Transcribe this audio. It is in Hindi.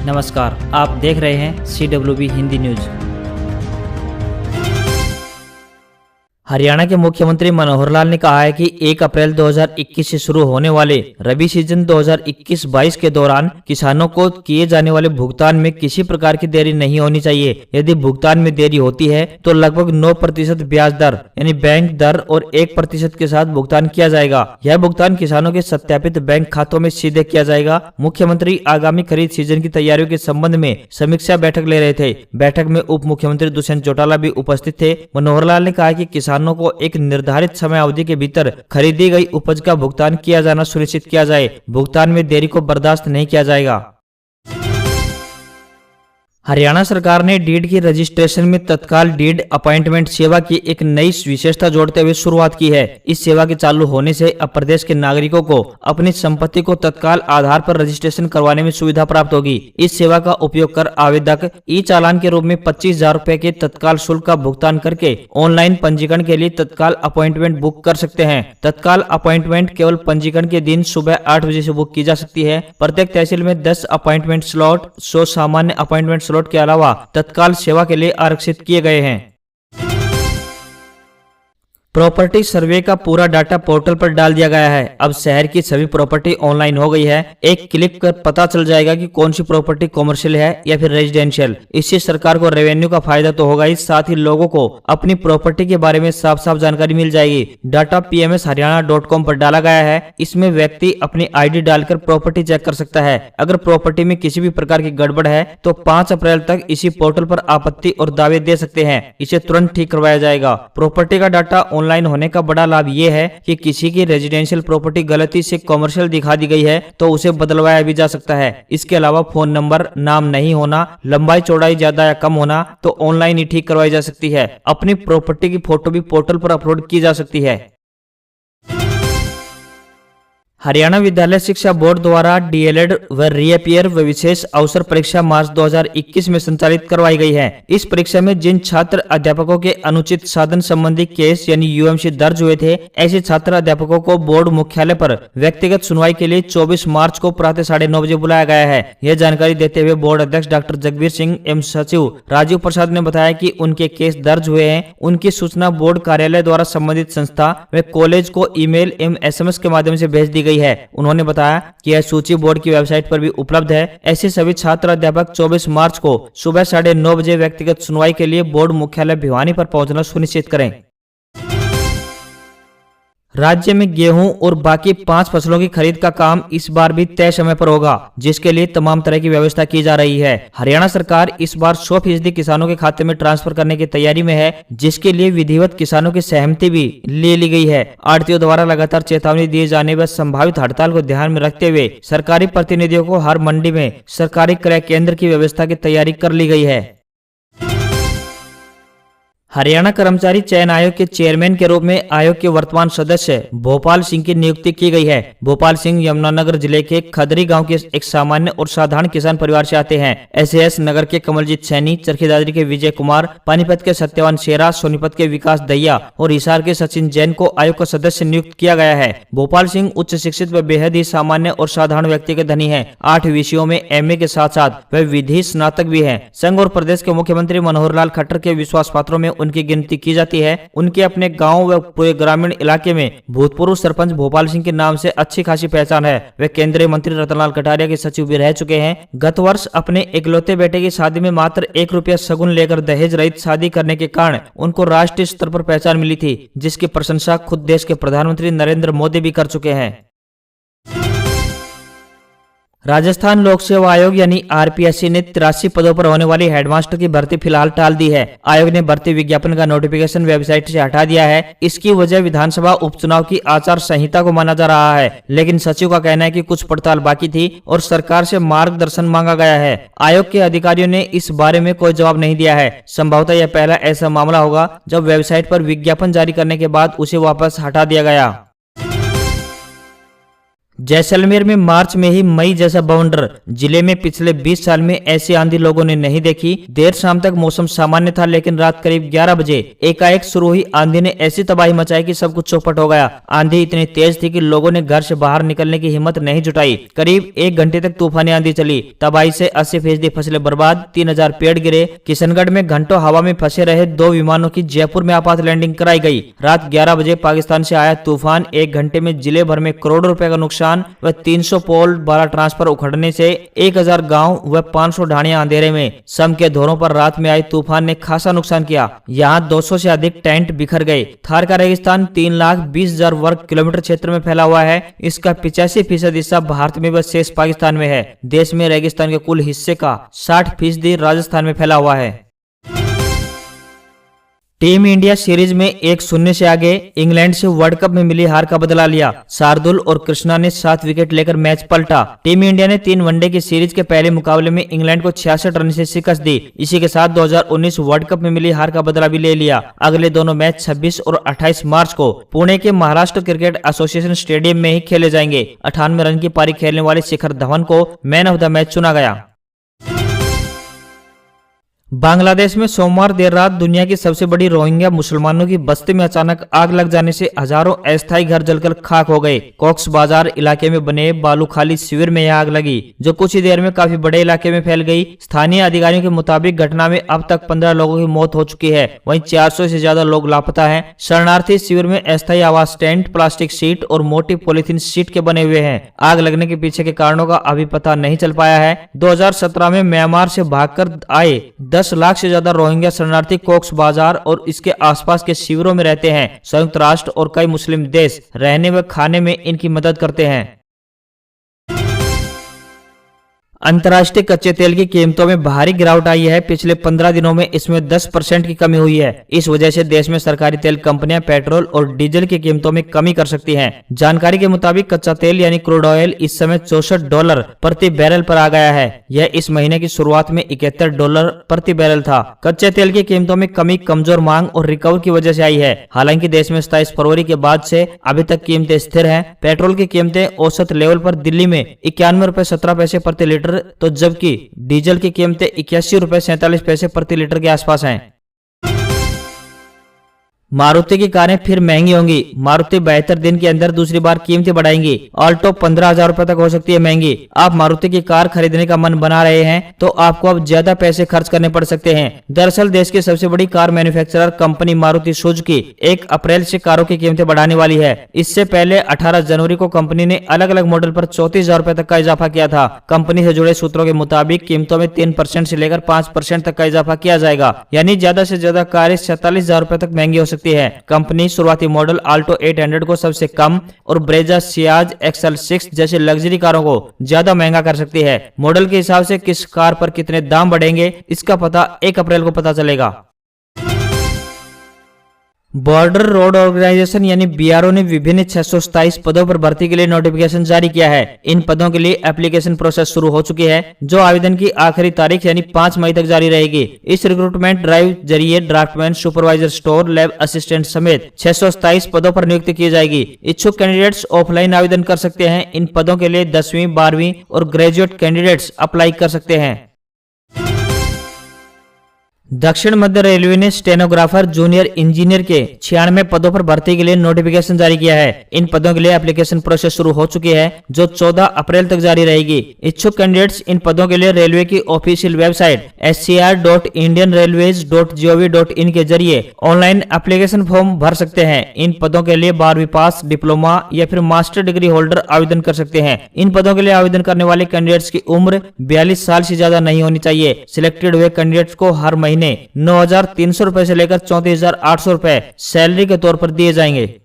नमस्कार, आप देख रहे हैं CWB हिंदी न्यूज। हरियाणा के मुख्यमंत्री मनोहर लाल ने कहा है कि 1 अप्रैल 2021 से शुरू होने वाले रबी सीजन 2021-22 के दौरान किसानों को किए जाने वाले भुगतान में किसी प्रकार की देरी नहीं होनी चाहिए। यदि भुगतान में देरी होती है तो लगभग 9% ब्याज दर यानी बैंक दर और 1% के साथ भुगतान किया जाएगा। यह भुगतान किसानों के सत्यापित बैंक खातों में सीधे किया जाएगा। मुख्यमंत्री आगामी खरीद सीजन की तैयारियों के संबंध में समीक्षा बैठक ले रहे थे। बैठक में उप मुख्यमंत्री दुष्यंत चौटाला भी उपस्थित थे। मनोहर लाल ने कहा कि किसानों को एक निर्धारित समय अवधि के भीतर खरीदी गई उपज का भुगतान किया जाना सुनिश्चित किया जाए। भुगतान में देरी को बर्दाश्त नहीं किया जाएगा। हरियाणा सरकार ने डीड की रजिस्ट्रेशन में तत्काल डीड अपॉइंटमेंट सेवा की एक नई विशेषता जोड़ते हुए शुरुआत की है। इस सेवा के चालू होने से अब प्रदेश के नागरिकों को अपनी संपत्ति को तत्काल आधार पर रजिस्ट्रेशन करवाने में सुविधा प्राप्त होगी। इस सेवा का उपयोग कर आवेदक ई चालान के रूप में 25,000 रूपए के तत्काल शुल्क का भुगतान करके ऑनलाइन पंजीकरण के लिए तत्काल अपॉइंटमेंट बुक कर सकते हैं। तत्काल अपॉइंटमेंट केवल पंजीकरण के दिन सुबह 8 बजे से बुक की जा सकती है। प्रत्येक तहसील में 10 अपॉइंटमेंट स्लॉट 100 सामान्य अपॉइंटमेंट स्लॉट के अलावा तत्काल सेवा के लिए आरक्षित किए गए हैं। प्रॉपर्टी सर्वे का पूरा डाटा पोर्टल पर डाल दिया गया है। अब शहर की सभी प्रॉपर्टी ऑनलाइन हो गई है। एक क्लिक कर पता चल जाएगा कि कौन सी प्रॉपर्टी कॉमर्शियल है या फिर रेजिडेंशियल। इससे सरकार को रेवेन्यू का फायदा तो होगा ही, साथ ही लोगों को अपनी प्रॉपर्टी के बारे में साफ साफ जानकारी मिल जाएगी। डाटा pmsharyana.com पर डाला गया है। इसमें व्यक्ति अपनी ID डालकर प्रॉपर्टी चेक कर सकता है। अगर प्रॉपर्टी में किसी भी प्रकार की गड़बड़ है तो 5 अप्रैल तक इसी पोर्टल पर आपत्ति और दावे दे सकते हैं। इसे तुरंत ठीक करवाया जाएगा। प्रॉपर्टी का डाटा ऑनलाइन होने का बड़ा लाभ ये है कि किसी की रेजिडेंशियल प्रॉपर्टी गलती से कॉमर्शियल दिखा दी गई है तो उसे बदलवाया भी जा सकता है। इसके अलावा फोन नंबर, नाम नहीं होना, लंबाई चौड़ाई ज्यादा या कम होना तो ऑनलाइन ही ठीक करवाई जा सकती है। अपनी प्रॉपर्टी की फोटो भी पोर्टल पर अपलोड की जा सकती है। हरियाणा विद्यालय शिक्षा बोर्ड द्वारा DLED व रीअपियर व विशेष अवसर परीक्षा मार्च 2021 में संचालित करवाई गई है। इस परीक्षा में जिन छात्र अध्यापकों के अनुचित साधन संबंधी केस यानी UMC दर्ज हुए थे, ऐसे छात्र अध्यापकों को बोर्ड मुख्यालय पर व्यक्तिगत सुनवाई के लिए 24 मार्च को प्रातः 9:30 बजे बुलाया गया है। यह जानकारी देते हुए बोर्ड अध्यक्ष डॉक्टर जगबीर सिंह एवं सचिव राजीव प्रसाद ने बताया कि उनके केस दर्ज हुए हैं। उनकी सूचना बोर्ड कार्यालय द्वारा संबंधित संस्था व कॉलेज को ईमेल एवं SMS के माध्यम से भेज दी गई है। उन्होंने बताया कि यह सूची बोर्ड की वेबसाइट पर भी उपलब्ध है। ऐसे सभी छात्र अध्यापक 24 मार्च को सुबह 9:30 बजे व्यक्तिगत सुनवाई के लिए बोर्ड मुख्यालय भिवानी पर पहुंचना सुनिश्चित करें। राज्य में गेहूं और बाकी 5 फसलों की खरीद का काम इस बार भी तय समय पर होगा, जिसके लिए तमाम तरह की व्यवस्था की जा रही है। हरियाणा सरकार इस बार 100% किसानों के खाते में ट्रांसफर करने की तैयारी में है, जिसके लिए विधिवत किसानों की सहमति भी ले ली गई है। आढ़तियों द्वारा लगातार चेतावनी दिए जाने व संभावित हड़ताल को ध्यान में रखते हुए सरकारी प्रतिनिधियों को हर मंडी में सरकारी क्रय केंद्र की व्यवस्था की तैयारी कर ली गई है। हरियाणा कर्मचारी चयन आयोग के चेयरमैन के रूप में आयोग के वर्तमान सदस्य भोपाल सिंह की नियुक्ति की गई है। भोपाल सिंह यमुनानगर जिले के खदरी गांव के एक सामान्य और साधारण किसान परिवार से आते हैं। SAS नगर के कमलजीत सैनी, चरखी दादरी के विजय कुमार, पानीपत के सत्यवान शेरा, सोनीपत के विकास दहिया और हिसार के सचिन जैन को आयोग का सदस्य नियुक्त किया गया है। भोपाल सिंह उच्च शिक्षित व बेहद ही सामान्य और साधारण व्यक्ति के धनी है। 8 विषयों में MA के साथ साथ वह विधि स्नातक भी है। संघ और प्रदेश के मुख्यमंत्री मनोहर लाल खट्टर के विश्वास पात्रों में उनकी गिनती की जाती है। उनके अपने गांव व पूरे ग्रामीण इलाके में भूतपूर्व सरपंच भोपाल सिंह के नाम से अच्छी खासी पहचान है। वे केंद्रीय मंत्री रतनलाल कटारिया के सचिव भी रह चुके हैं। गत वर्ष अपने इकलौते बेटे की शादी में मात्र 1 रुपया शगुन लेकर दहेज रहित शादी करने के कारण उनको राष्ट्रीय स्तर पर पहचान मिली थी, जिसकी प्रशंसा खुद देश के प्रधानमंत्री नरेंद्र मोदी भी कर चुके हैं। राजस्थान लोक सेवा आयोग यानी RPSC ने 83 पदों पर होने वाली हेडमास्टर की भर्ती फिलहाल टाल दी है। आयोग ने भर्ती विज्ञापन का नोटिफिकेशन वेबसाइट से हटा दिया है। इसकी वजह विधानसभा उपचुनाव की आचार संहिता को माना जा रहा है, लेकिन सचिव का कहना है कि कुछ पड़ताल बाकी थी और सरकार से मार्गदर्शन मांगा गया है। आयोग के अधिकारियों ने इस बारे में कोई जवाब नहीं दिया है। संभवतः यह पहला ऐसा मामला होगा जब वेबसाइट पर विज्ञापन जारी करने के बाद उसे वापस हटा दिया गया। जैसलमेर में मार्च में ही मई जैसा बवंडर। जिले में पिछले 20 साल में ऐसी आंधी लोगों ने नहीं देखी। देर शाम तक मौसम सामान्य था, लेकिन रात करीब 11 बजे एकाएक शुरू हुई आंधी ने ऐसी तबाही मचाई कि सब कुछ चौपट हो गया। आंधी इतनी तेज थी कि लोगों ने घर से बाहर निकलने की हिम्मत नहीं जुटाई। करीब 1 घंटे तक तूफानी आंधी चली। तबाही से 80% फसलें बर्बाद, 3000 पेड़ गिरे। किशनगढ़ में घंटों हवा में फंसे रहे 2 विमानों की जयपुर में आपात लैंडिंग कराई गई। रात 11 बजे पाकिस्तान से आया तूफान 1 घंटे में जिले भर में करोड़ों रुपए का नुकसान व 300 पोल 12 ट्रांसफर उखड़ने से 1000 गांव व 500 ढाणियां अंधेरे में। सम के धोरों पर रात में आई तूफान ने खासा नुकसान किया। यहां 200 से अधिक टेंट बिखर गए। थार का रेगिस्तान 3,20,000 वर्ग किलोमीटर क्षेत्र में फैला हुआ है। इसका 85% हिस्सा भारत में व शेष पाकिस्तान में है। देश में रेगिस्तान के कुल हिस्से का 60% राजस्थान में फैला हुआ है। टीम इंडिया सीरीज में 1-0 से आगे। इंग्लैंड से वर्ल्ड कप में मिली हार का बदला लिया। शार्दुल और कृष्णा ने 7 विकेट लेकर मैच पलटा। टीम इंडिया ने 3 वनडे की सीरीज के पहले मुकाबले में इंग्लैंड को 66 रन से शिकस्त दी। इसी के साथ 2019 वर्ल्ड कप में मिली हार का बदला भी ले लिया। अगले दोनों मैच 26 और 28 मार्च को पुणे के महाराष्ट्र क्रिकेट एसोसिएशन स्टेडियम में ही खेले जाएंगे। 98 रन की पारी खेलने वाले शिखर धवन को मैन ऑफ द मैच चुना गया। बांग्लादेश में सोमवार देर रात दुनिया की सबसे बड़ी रोहिंग्या मुसलमानों की बस्ती में अचानक आग लग जाने से हजारों अस्थायी घर जलकर खाक हो गए। कॉक्स बाजार इलाके में बने बालूखाली शिविर में यह आग लगी, जो कुछ ही देर में काफी बड़े इलाके में फैल गई। स्थानीय अधिकारियों के मुताबिक घटना में अब तक 15 लोगों की मौत हो चुकी है। वहीं 400 से ज्यादा लोग लापता हैं। शरणार्थी शिविर में अस्थायी आवास टेंट, प्लास्टिक शीट और मोटी पॉलीथीन शीट के बने हुए हैं। आग लगने के पीछे के कारणों का अभी पता नहीं चल पाया है। 2017 में म्यांमार से भागकर आए 10 लाख से ज्यादा रोहिंग्या शरणार्थी कॉक्स बाजार और इसके आसपास के शिविरों में रहते हैं। संयुक्त राष्ट्र और कई मुस्लिम देश रहने व खाने में इनकी मदद करते हैं। अंतर्राष्ट्रीय कच्चे तेल की कीमतों में भारी गिरावट आई है। पिछले 15 दिनों में इसमें 10% की कमी हुई है। इस वजह से देश में सरकारी तेल कंपनियां पेट्रोल और डीजल की कीमतों में कमी कर सकती हैं। जानकारी के मुताबिक कच्चा तेल यानी क्रूड ऑयल इस समय $64 प्रति बैरल पर आ गया है। यह इस महीने की शुरुआत में $71 प्रति बैरल था। कच्चे तेल की कीमतों में कमी कमजोर मांग और रिकवर की वजह से आई है। हालांकि देश में 27 फरवरी के बाद से अभी तक कीमतें स्थिर हैं। पेट्रोल की कीमतें औसत लेवल पर दिल्ली में ₹91.17 प्रति लीटर, तो जबकि डीजल की कीमतें ₹81.47 प्रति लीटर के आसपास हैं। मारुति की कारें फिर महंगी होंगी। मारुति 72 दिन के अंदर दूसरी बार कीमतें बढ़ाएंगी। ऑल्टो 15,000 रुपए तक हो सकती है महंगी। आप मारुति की कार खरीदने का मन बना रहे हैं तो आपको अब ज्यादा पैसे खर्च करने पड़ सकते हैं। दरअसल देश की सबसे बड़ी car manufacturer company Maruti Suzuki 1 अप्रैल से कारों की कीमतें बढ़ाने वाली है। इससे पहले 18 जनवरी को कंपनी ने अलग अलग मॉडल पर 34,000 रुपए तक का इजाफा किया था। कंपनी से जुड़े सूत्रों के मुताबिक कीमतों में 3% से लेकर 5% तक का इजाफा किया जाएगा, यानी ज्यादा से ज्यादा कारें 47,000 रुपए तक महंगी हो सकती है। कंपनी शुरुआती मॉडल आल्टो 800 को सबसे कम और ब्रेजा, सियाज, XL6 जैसे लग्जरी कारों को ज्यादा महंगा कर सकती है। मॉडल के हिसाब से किस कार पर कितने दाम बढ़ेंगे इसका पता 1 अप्रैल को पता चलेगा। बॉर्डर रोड ऑर्गेनाइजेशन यानी BRO ने विभिन्न 627 पदों पर भर्ती के लिए नोटिफिकेशन जारी किया है। इन पदों के लिए एप्लीकेशन प्रोसेस शुरू हो चुकी है, जो आवेदन की आखिरी तारीख यानी 5 मई तक जारी रहेगी। इस रिक्रूटमेंट ड्राइव जरिए draftsman, supervisor, store, lab assistant समेत 627 पदों पर नियुक्ति की जाएगी। इच्छुक कैंडिडेट्स ऑफलाइन आवेदन कर सकते हैं। इन पदों के लिए 10वीं, 12वीं और ग्रेजुएट कैंडिडेट्स अप्लाई कर सकते हैं। दक्षिण मध्य रेलवे ने स्टेनोग्राफर, जूनियर इंजीनियर के 96 पदों पर भर्ती के लिए नोटिफिकेशन जारी किया है। इन पदों के लिए एप्लीकेशन प्रोसेस शुरू हो चुकी है, जो 14 अप्रैल तक जारी रहेगी। इच्छुक कैंडिडेट्स इन पदों के लिए रेलवे की ऑफिशियल वेबसाइट scr.indianrailways.gov.in के जरिए ऑनलाइन एप्लीकेशन फॉर्म भर सकते हैं। इन पदों के लिए 12वीं पास, डिप्लोमा या फिर मास्टर डिग्री होल्डर आवेदन कर सकते हैं। इन पदों के लिए आवेदन करने वाले कैंडिडेट्स की उम्र 42 साल से ज्यादा नहीं होनी चाहिए। सिलेक्टेड हुए कैंडिडेट्स को हर महीने 9,300 रुपए से लेकर 34,800 रुपए सैलरी के तौर पर दिए जाएंगे।